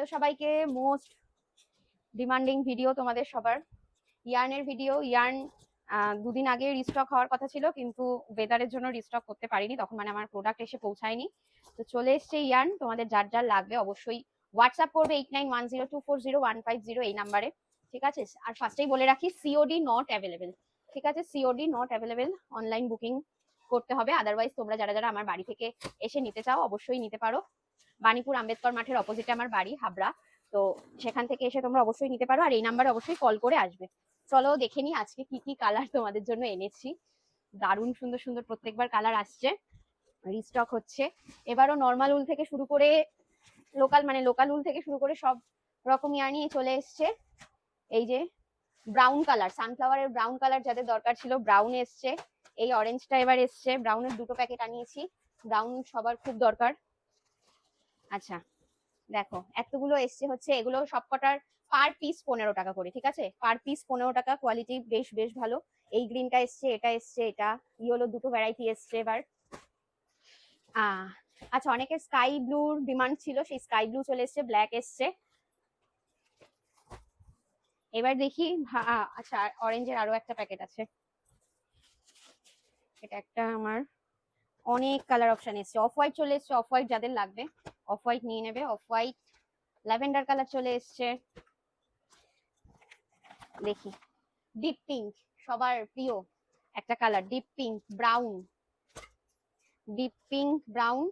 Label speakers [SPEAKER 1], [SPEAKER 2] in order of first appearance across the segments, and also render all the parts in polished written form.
[SPEAKER 1] Hello সবাইকে, most demanding video তোমাদের সবার, ইয়ার্নের ভিডিও। ইয়ার্ন দুদিন আগে রিস্টক হওয়ার কথা ছিল, কিন্তু ওয়েদারের জন্য রিস্টক করতে পারিনি, তখন মানে আমার প্রোডাক্ট এসে পৌঁছায়নি। তো চলে এসছে ইয়ার্ন। তোমাদের যার যার লাগবে অবশ্যই হোয়াটসঅ্যাপ করবে 8910240150 এই নাম্বারে, ঠিক আছে? আর ফার্স্টেই বলে রাখি, সিওডি নট অ্যাভেলেবেল, ঠিক আছে? COD not available, online booking করতে হবে। আদারওয়াইজ তোমরা যারা যারা আমার বাড়ি থেকে এসে নিতে চাও অবশ্যই নিতে পারো। বাণীপুর আম্বেদকর মাঠের অপোজিটে আমার বাড়ি, হাবড়া। তো সেখান থেকে এসে তোমরা অবশ্যই নিতে পারো, আর এই নাম্বারে অবশ্যই কল করে আসবে। চলো দেখে নি আজকে কি কি কালার তোমাদের জন্য এনেছি। দারুণ সুন্দর সুন্দর প্রত্যেকবার কালার আসছে, রিস্টক হচ্ছে। এবারও নর্মাল উল থেকে শুরু করে লোকাল উল থেকে শুরু করে সব রকম ইয়ার নিয়ে চলে এসছে। এই যে ব্রাউন কালার, সানফ্লাওয়ারের ব্রাউন কালার যাদের দরকার ছিল, ব্রাউন এসছে। এই অরেঞ্জটা এবার এসছে, ব্রাউনের দুটো প্যাকেট আনিয়েছি, ব্রাউন সবার খুব দরকার। আচ্ছা দেখো, এতগুলো এসছে হচ্ছে, এগুলো সবকটার পার পিস 15 টাকা করে, ঠিক আছে? পার পিস 15 টাকা, কোয়ালিটি বেশ বেশ ভালো। এই গ্রিনটা এসছে, এটা এসছে, এটা ইয়েলো, দুটো ভ্যারাইটি এসছে এবার। আচ্ছা, অনেকের স্কাই ব্লুর ডিমান্ড ছিল, সেই স্কাই ব্লু চলে এসছে, ব্ল্যাক এসছে। এবার দেখি, আচ্ছা অরেঞ্জের আরো একটা প্যাকেট আছে, এটা একটা আমার অনেক কালার অপশন এসছে। অফ হোয়াইট চলে এসছে, অফ হোয়াইট যাদের লাগবে অফ হোয়াইট নিয়ে নেবে। অফ হোয়াইট, ল্যাভেন্ডার কালার চলে এসছে। দেখি ডিপ পিঙ্ক, সবার প্রিয় একটা colour, deep pink brown, deep pink brown.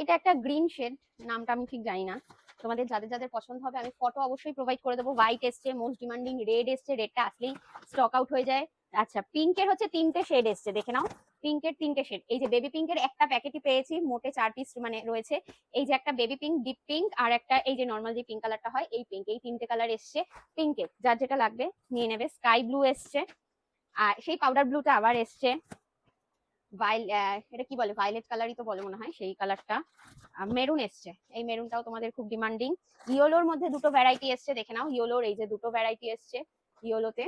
[SPEAKER 1] এটা একটা গ্রিন শেড, নামটা আমি ঠিক জানি না। তোমাদের যাদের যাদের পছন্দ হবে আমি ফটো অবশ্যই প্রোভাইড করে দেবো। হোয়াইট এসছে, মোস্ট ডিমান্ডিং রেড এসছে, রেডটা আসলেই স্টক আউট হয়ে যায়। আচ্ছা, পিঙ্কের হচ্ছে 3টে শেড এসছে, দেখে নাও। পিঙ্কের 3টে শেড, এই যে বেবি পিঙ্কের একটা প্যাকেটই পেয়েছি, মোটে 4 পিস মানে রয়েছে। এই যে একটা বেবি পিঙ্ক, ডিপ পিঙ্ক, আর একটা এই যে নর্মাল যে পিঙ্ক কালারটা হয় এই পিঙ্ক, এই 3টে কালার এসছে পিঙ্কের। যার যেটা লাগবে নিয়ে নেবে। স্কাই ব্লু এসছে, আর সেই পাউডার ব্লুটা আবার এসছে। এটা কি বলে, ভায়োলেট কালারই তো বলে মনে হয়, সেই কালারটা। মেরুন এসছে, এই মেরুনটাও তোমাদের খুব ডিমান্ডিং। ইয়েলোর মধ্যে দুটো ভ্যারাইটি এসছে, দেখে নাও। ইয়েলোর এই যে দুটো ভ্যারাইটি এসছে ইয়েলোতে,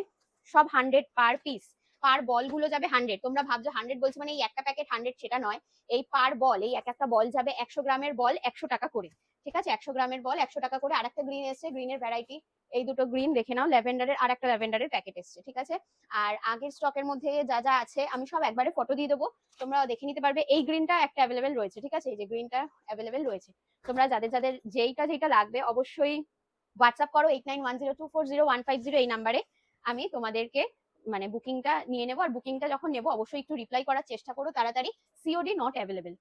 [SPEAKER 1] সব 100 পার পিস। পার বল গুলো যাবে 100। তোমরা ভাবছো 100 বলছি মানে এই একটা প্যাকেট 100, সেটা নয়। এই পার বল, এই একটা বল যাবে 100 গ্রামের বল 100 টাকা করে, ঠিক আছে? 100 গ্রামের বল 100 টাকা করে। আর একটা গ্রিন এসছে, গ্রিনের ভ্যারাইটি এই দুটো গ্রিন, দেখে নাও। ল্যাভেন্ডারের আর একটা ল্যাভেন্ডারের প্যাকেট এসছে, ঠিক আছে? আর আগের স্টকের মধ্যে যা যা আছে আমি সব একবারে ফটো দিয়ে দেবো, তোমরা দেখে নিতে পারবে। এই গ্রিনটা একটা অ্যাভেলেবেল রয়েছে, ঠিক আছে? এই যে গ্রিনটা অ্যাভেলেবেল রয়েছে। তোমরা যাদের যাদের যেইটা লাগবে অবশ্যই হোয়াটসঅ্যাপ করো 8910240150 এই নাম্বারে। আমি তোমাদেরকে মানে বুকিংটা নিয়ে নেবো। আর বুকিংটা যখন নেবো অবশ্যই একটু রিপ্লাই করার চেষ্টা করো তাড়াতাড়ি। COD not available.